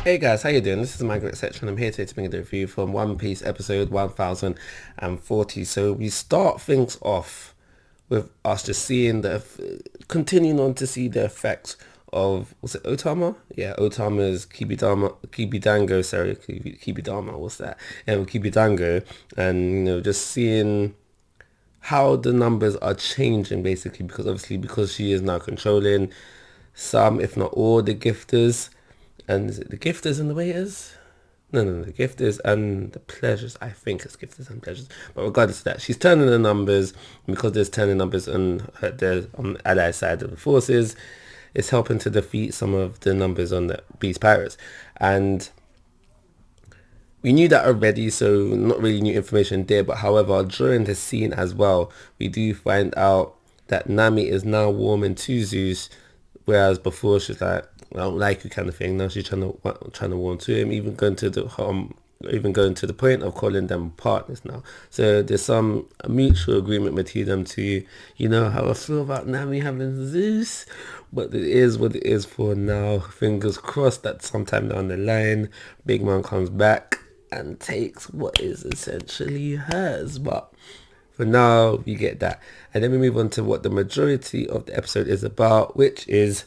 Hey guys, how you doing? This is Manga, etc. and I'm here today to bring a review from One Piece episode 1040. So we start things off with us just seeing continuing on to see the effects of, was it Otama? Yeah, Otama's Kibidango, sorry, Kibidama, what's that? Kibidango, and just seeing how the numbers are changing basically, because obviously because she is now controlling some, if not all, the gifters. And is it the gifters and the waiters? No, the gifters and the pleasures. I think it's gifters and pleasures. But regardless of that, she's turning the numbers, and because there's turning numbers on the allied side of the forces, it's helping to defeat some of the numbers on the Beast Pirates. And we knew that already, so not really new information there. But however, during the scene as well, we do find out that Nami is now warming to Zeus, whereas before she's like, I don't like you kind of thing. Now she's trying to warm to him, even going to the point of calling them partners now. So there's some mutual agreement between them to, how I feel about Nami having Zeus, but it is what it is for now. Fingers crossed that sometime down the line, Big Man comes back and takes what is essentially hers. But for now, we get that. And then we move on to what the majority of the episode is about, which is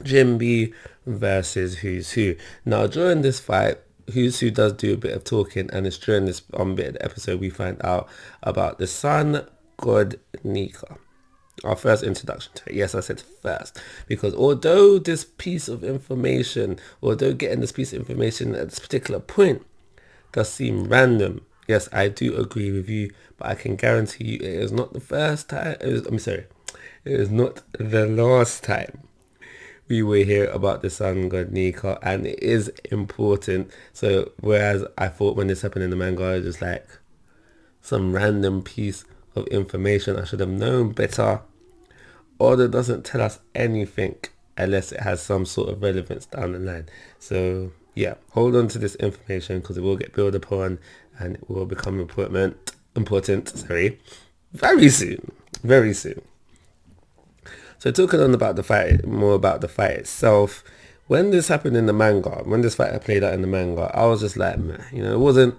jinbei versus Who's Who. Now, during this fight, Who's Who does do a bit of talking, and it's during this bit of the episode we find out about the sun god Nika. Our first introduction to it. Yes, I said first, because although getting this piece of information at this particular point does seem random, yes, I do agree with you, but I can guarantee you it is not the first time. It is not the last time we will hear about the sun god Nika, and it is important. So whereas I thought when this happened in the manga, it was just like some random piece of information I should have known better, Oda doesn't tell us anything unless it has some sort of relevance down the line. So yeah, hold on to this information because it will get built upon and it will become important, very soon. Very soon. So talking on about the fight, more about the fight itself. When this happened in the manga, when this fight played out in the manga, I was just like, man, it wasn't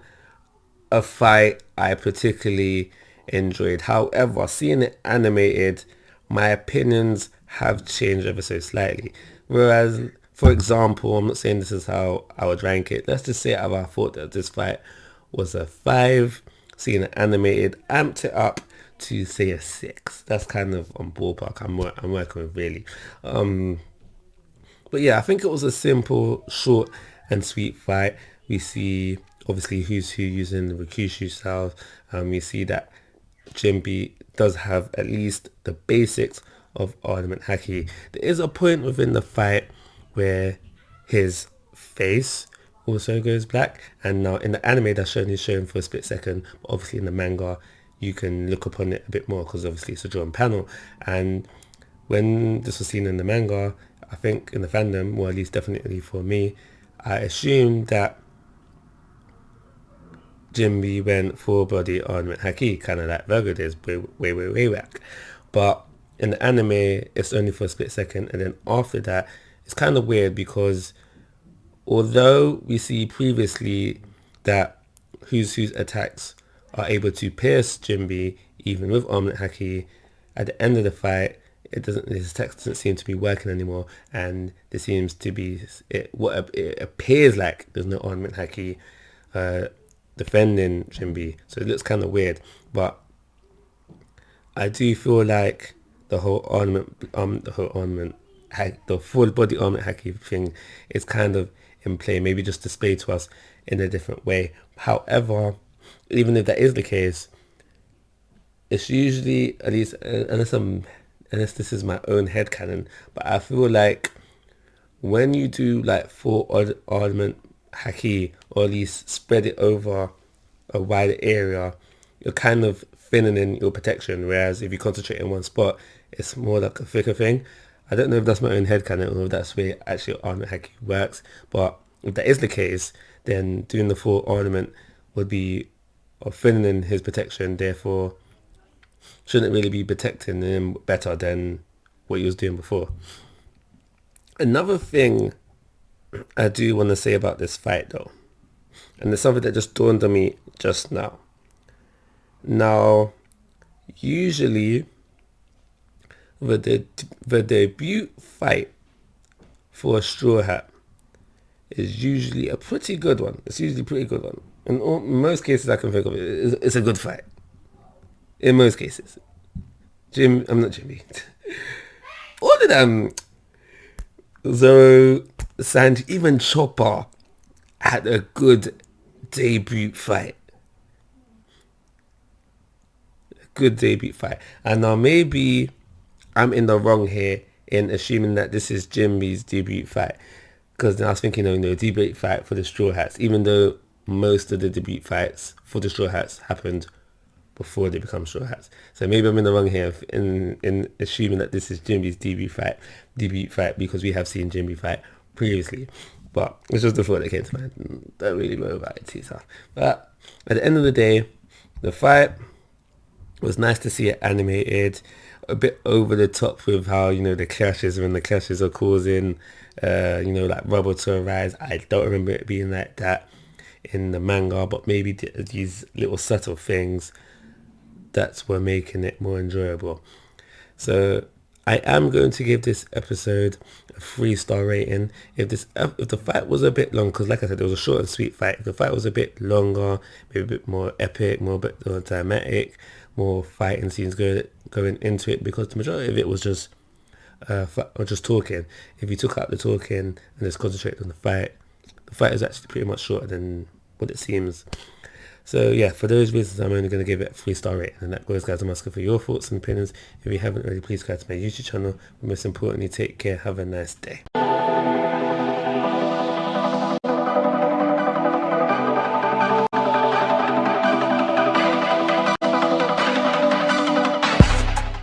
a fight I particularly enjoyed. However, seeing it animated, my opinions have changed ever so slightly. Whereas, for example, I'm not saying this is how I would rank it. Let's just say I thought that this fight was a 5. Seeing it animated, amped it up to say a 6. That's kind of on ballpark I'm working with, really. But yeah, I think it was a simple, short and sweet fight. We see obviously Who's Who using the Rikushu style. We see that jinbei does have at least the basics of ornament haki. There is a point within the fight where his face also goes black, and now in the anime that's shown for a split second, but obviously in the manga you can look upon it a bit more because obviously it's a drawn panel. And when this was seen in the manga, I think in the fandom, or at least definitely for me, I assumed that jinbei went full body on haki, kind of like Virgo did way back. But in the anime, it's only for a split second, and then after that, it's kind of weird because although we see previously that Who's Who's attacks are able to pierce jinbei even with armlet haki, at the end of the fight, his attack doesn't seem to be working anymore, and there seems to be it appears like there's no armament haki defending jinbei, so it looks kind of weird. But I do feel like the full body armament haki thing is kind of in play, maybe just displayed to us in a different way. However, even if that is the case, it's usually, at least unless this is my own headcanon, but I feel like when you do like full ornament haki, or at least spread it over a wider area, you're kind of thinning in your protection, whereas if you concentrate in one spot, it's more like a thicker thing. I don't know if that's my own headcanon or if that's the way actually ornament haki works, but if that is the case, then doing the full ornament would be of thinning in his protection, therefore shouldn't really be protecting him better than what he was doing before. Another thing I do want to say about this fight though, and it's something that just dawned on me just now. Now, usually the debut fight for a straw hat is usually a pretty good one. It's usually a pretty good one. In most cases I can think of, it's a good fight. In most cases. I'm not Jimmy. All of them. Zoro, Sanji, even Chopper had a good debut fight. A good debut fight. And now maybe I'm in the wrong here in assuming that this is Jimmy's debut fight. Because I was thinking, debut fight for the Straw Hats, even though most of the debut fights for the Straw Hats happened before they become Straw Hats. So maybe I'm in the wrong here in assuming that this is Jimmy's debut fight because we have seen Jimmy fight previously. But it's just the thought that came to mind. Don't really know about it, Teeza. But at the end of the day, the fight was nice to see it animated, a bit over the top with how, the clashes, when the clashes are causing, like rubble to arise. I don't remember it being like that in the manga, but maybe these little subtle things that's what making it more enjoyable. So I am going to give this episode a 3-star rating. If the fight was a bit long, because like I said, it was a short and sweet fight. If the fight was a bit longer, maybe a bit more epic, more bit more dramatic, more fighting scenes going into it, because the majority of it was just talking. If you took out the talking and just concentrated on the fight is actually pretty much shorter than what it seems. So yeah, for those reasons, I'm only going to give it a 3-star rating. And that goes, guys. I'm asking for your thoughts and opinions. If you haven't already, please subscribe to my YouTube channel. But most importantly, take care. Have a nice day.